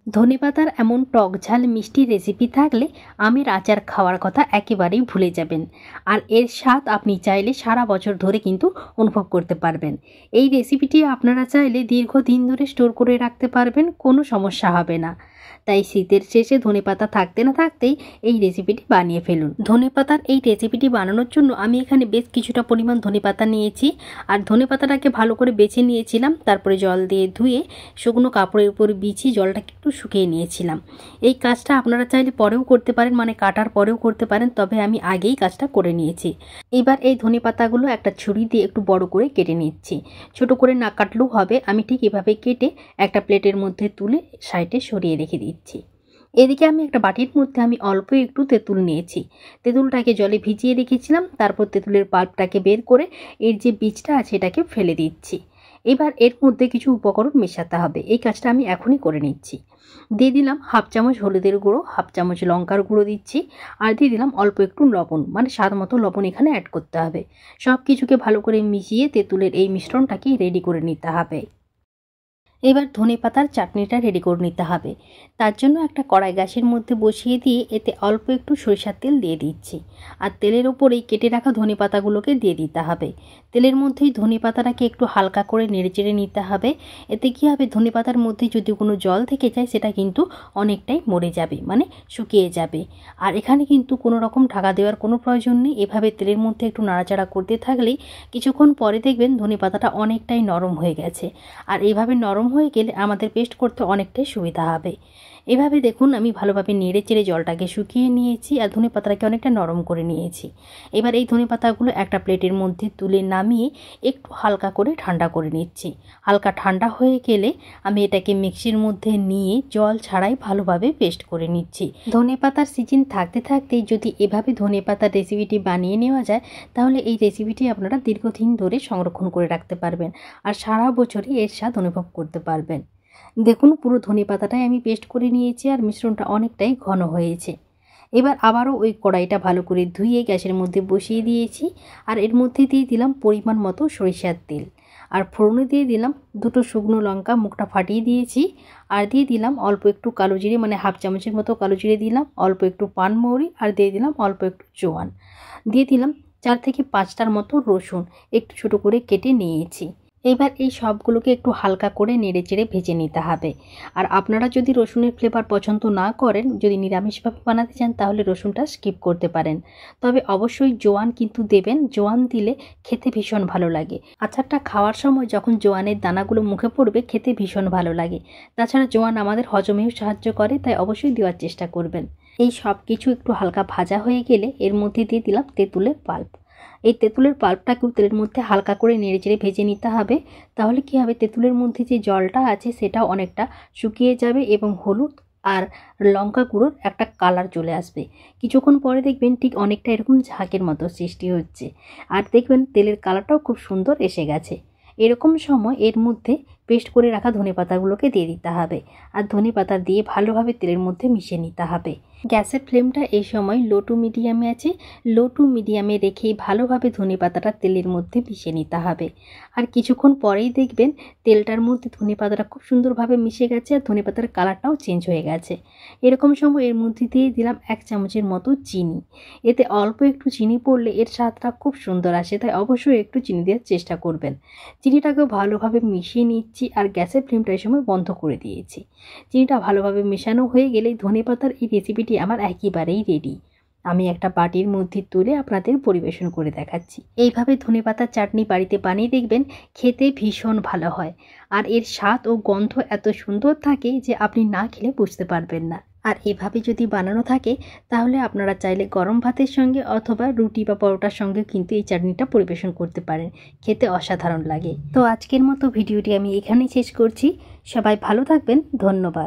ধনেপাতার এমন টক ঝাল মিষ্টি রেসিপি থাকলে আমের আচার খাওয়ার কথা একেবারেই ভুলে যাবেন। আর এর স্বাদ আপনি চাইলে সারা বছর ধরে কিন্তু অনুভব করতে পারবেন। এই রেসিপিটি আপনারা চাইলে দীর্ঘদিন ধরে স্টোর করে রাখতে পারবেন, কোনো সমস্যা হবে না। তাই শীতের শেষে ধনেপাতা থাকতে না থাকতেই এই রেসিপিটি বানিয়ে ফেলুন। ধনেপাতার এই রেসিপিটি বানানোর জন্য আমি এখানে বেশ কিছুটা পরিমাণ ধনেপাতা নিয়েছি। আর ধনেপাতাটাকে ভালো করে বেছে নিয়েছিলাম, তারপরে জল দিয়ে ধুয়ে শুকনো কাপড়ের উপর বিছিয়ে জলটাকে একটু শুকিয়ে নিয়েছিলাম। এই কাজটা আপনারা চাইলে পরেও করতে পারেন, মানে কাটার পরেও করতে পারেন, তবে আমি আগেই কাজটা করে নিয়েছি। এবার এই ধনেপাতাগুলো একটা ছুরি দিয়ে একটু বড় করে কেটে নিচ্ছি। ছোট করে না কাটলেও হবে, আমি ঠিক এভাবে কেটে একটা প্লেটের মধ্যে তুলে সাইডে সরিয়ে রেখে দিচ্ছি। এদিকে আমি একটা বাটির মধ্যে আমি অল্প একটু তেঁতুল নিয়েছি। তেঁতুলটাকে জলে ভিজিয়ে রেখেছিলাম, তারপর তেঁতুলের পাল্পটাকে বের করে এর যে বীজটা আছে এটাকে ফেলে দিচ্ছি। এবার এর মধ্যে কিছু উপকরণ মেশাতে হবে, এই কাজটা আমি এখনই করে নিচ্ছি। দিয়ে দিলাম হাফ চামচ হলুদের গুঁড়ো, হাফ চামচ লঙ্কার গুঁড়ো দিচ্ছি, আর দিয়ে দিলাম অল্প একটু লবণ, মানে স্বাদ মতো লবণ এখানে অ্যাড করতে হবে। সব কিছুকে ভালো করে মিশিয়ে তেঁতুলের এই মিশ্রণটাকে রেডি করে নিতে হবে। এবার ধনেপাতার চাটনিটা রেডি করে নিতে হবে। তার জন্য একটা কড়াই গ্যাসের মধ্যে বসিয়ে দিয়ে এতে অল্প একটু সরিষার তেল দিয়ে দিচ্ছি। আর তেলের ওপরেই কেটে রাখা ধনেপাতাগুলোকে দিয়ে দিতে হবে। তেলের মধ্যেই ধনেপাতাটাকে একটু হালকা করে নেড়েচেড়ে নিতে হবে। এতে কী হবে, ধনেপাতার মধ্যে যদি কোনো জল থেকে যায় সেটা কিন্তু অনেকটাই মরে যাবে, মানে শুকিয়ে যাবে। আর এখানে কিন্তু কোনো রকম ঢাকা দেওয়ার কোনো প্রয়োজন নেই। এভাবে তেলের মধ্যে একটু নাড়াচাড়া করতে থাকলেই কিছুক্ষণ পরে দেখবেন ধনেপাতাটা অনেকটাই নরম হয়ে গেছে। আর এইভাবে নরম হয়ে গেলে আমাদের পেস্ট করতে অনেকটাই সুবিধা হবে। এভাবে দেখুন আমি ভালোভাবে নেড়ে চেড়ে জলটাকে শুকিয়ে নিয়েছি আর ধনেপাতাটাকে অনেকটা নরম করে নিয়েছি। এবার এই ধনেপাতাগুলো একটা প্লেটের মধ্যে তুলে নামিয়ে একটু হালকা করে ঠান্ডা করে নিচ্ছি। হালকা ঠান্ডা হয়ে গেলে আমি এটাকে মিক্সির মধ্যে নিয়ে জল ছাড়াই ভালোভাবে পেস্ট করে নিচ্ছি। ধনেপাতার সিজন থাকতে থাকতেই যদি এভাবে ধনেপাতার রেসিপিটি বানিয়ে নেওয়া যায়, তাহলে এই রেসিপিটি আপনারা দীর্ঘদিন ধরে সংরক্ষণ করে রাখতে পারবেন আর সারা বছরই এর স্বাদ অনুভব করতে পারবেন। দেখুন পুরো ধনেপাতাটাই আমি পেস্ট করে নিয়েছি আর মিশ্রণটা অনেকটাই ঘন হয়েছে। এবার আবারও ওই কড়াইটা ভালো করে ধুয়ে গ্যাসের মধ্যে বসিয়ে দিয়েছি। আর এর মধ্যে দিয়ে দিলাম পরিমাণ মতো সরিষার তেল, আর ফোড়নে দিয়ে দিলাম দুটো শুকনো লঙ্কা, মুখটা ফাটিয়ে দিয়েছি। আর দিয়ে দিলাম অল্প একটু কালো জিরে, মানে হাফ চামচের মতো কালো জিরে দিলাম, অল্প একটু পানমৌরি, আর দিয়ে দিলাম অল্প একটু জোয়ান। দিয়ে দিলাম 4 থেকে 5টার মতো রসুন একটু ছোটো করে কেটে নিয়েছি। এবার এই সবগুলোকে একটু হালকা করে নেড়েচেড়ে ভেজে নিতে হবে। আর আপনারা যদি রসুনের ফ্লেভার পছন্দ না করেন, যদি নিরামিষভাবে বানাতে চান, তাহলে রসুনটা স্কিপ করতে পারেন। তবে অবশ্যই জোয়ান কিন্তু দেবেন, জোয়ান দিলে খেতে ভীষণ ভালো লাগে। আচারটা খাওয়ার সময় যখন জোয়ানের দানাগুলো মুখে পড়বে খেতে ভীষণ ভালো লাগে। তাছাড়া জোয়ান আমাদের হজমেও সাহায্য করে, তাই অবশ্যই দেওয়ার চেষ্টা করবেন। এই সব কিছু একটু হালকা ভাজা হয়ে গেলে এর মধ্যে দিয়ে দিলাম তেঁতুলের পাল্প। এই তেঁতুলের পাল্পটাকেও তেলের মধ্যে হালকা করে নেড়েচেড়ে ভেজে নিতে হবে। তাহলে কী হবে, তেঁতুলের মধ্যে যে জলটা আছে সেটাও অনেকটা শুকিয়ে যাবে এবং হলুদ আর লঙ্কা গুঁড়োর একটা কালার চলে আসবে। কিছুক্ষণ পরে দেখবেন ঠিক অনেকটা এরকম ঝাঁকের মতো সৃষ্টি হচ্ছে, আর দেখবেন তেলের কালারটাও খুব সুন্দর এসে গেছে। এরকম সময় এর মধ্যে পেস্ট করে রাখা ধনেপাতাগুলোকে দিয়ে দিতে হবে, আর ধনেপাতা দিয়ে ভালোভাবে তেলের মধ্যে মিশিয়ে নিতে হবে। গ্যাসের ফ্লেমটা এই সময় লো টু মিডিয়ামে আছে, লো টু মিডিয়ামে রেখেই ভালোভাবে ধনেপাতাটা তেলের মধ্যে মিশিয়ে নিতে হবে। আর কিছুক্ষণ পরেই দেখবেন তেলটার মধ্যে ধনেপাতাটা খুব সুন্দরভাবে মিশে গেছে আর ধনেপাতার কালারটাও চেঞ্জ হয়ে গেছে। এরকম সময় এর মধ্যে দিয়ে দিলাম 1 চামচের মতো চিনি। এতে অল্প একটু চিনি পড়লে এর স্বাদটা খুব সুন্দর আসে, তাই অবশ্যই একটু চিনি দেওয়ার চেষ্টা করবেন। চিনিটাকে ভালোভাবে মিশিয়ে নিচ্ছি আর গ্যাসের ফ্লেমটা এই সময় বন্ধ করে দিয়েছি। চিনিটা ভালোভাবে মেশানো হয়ে গেলেই ধনেপাতার এই রেসিপিটি আমার একেবারেই রেডি। আমি একটা বাটির মধ্যে তুলে আপনাদের পরিবেশন করে দেখাচ্ছি। এইভাবে ধনেপাতার চাটনি বাড়িতে বানিয়ে দেখবেন, খেতে ভীষণ ভালো হয়। আর এর স্বাদ ও গন্ধ এত সুন্দর থাকে যে আপনি না খেলে বুঝতে পারবেন না। আর এভাবে যদি বানানো থাকে তাহলে আপনারা চাইলে গরম ভাতের সঙ্গে অথবা রুটি বা পরোটার সঙ্গে কিন্তু এই চাটনিটা পরিবেশন করতে পারেন। খেতে অসাধারণ লাগে। তো আজকের মতো ভিডিওটি আমি এখানেই শেষ করছি। সবাই ভালো থাকবেন, ধন্যবাদ।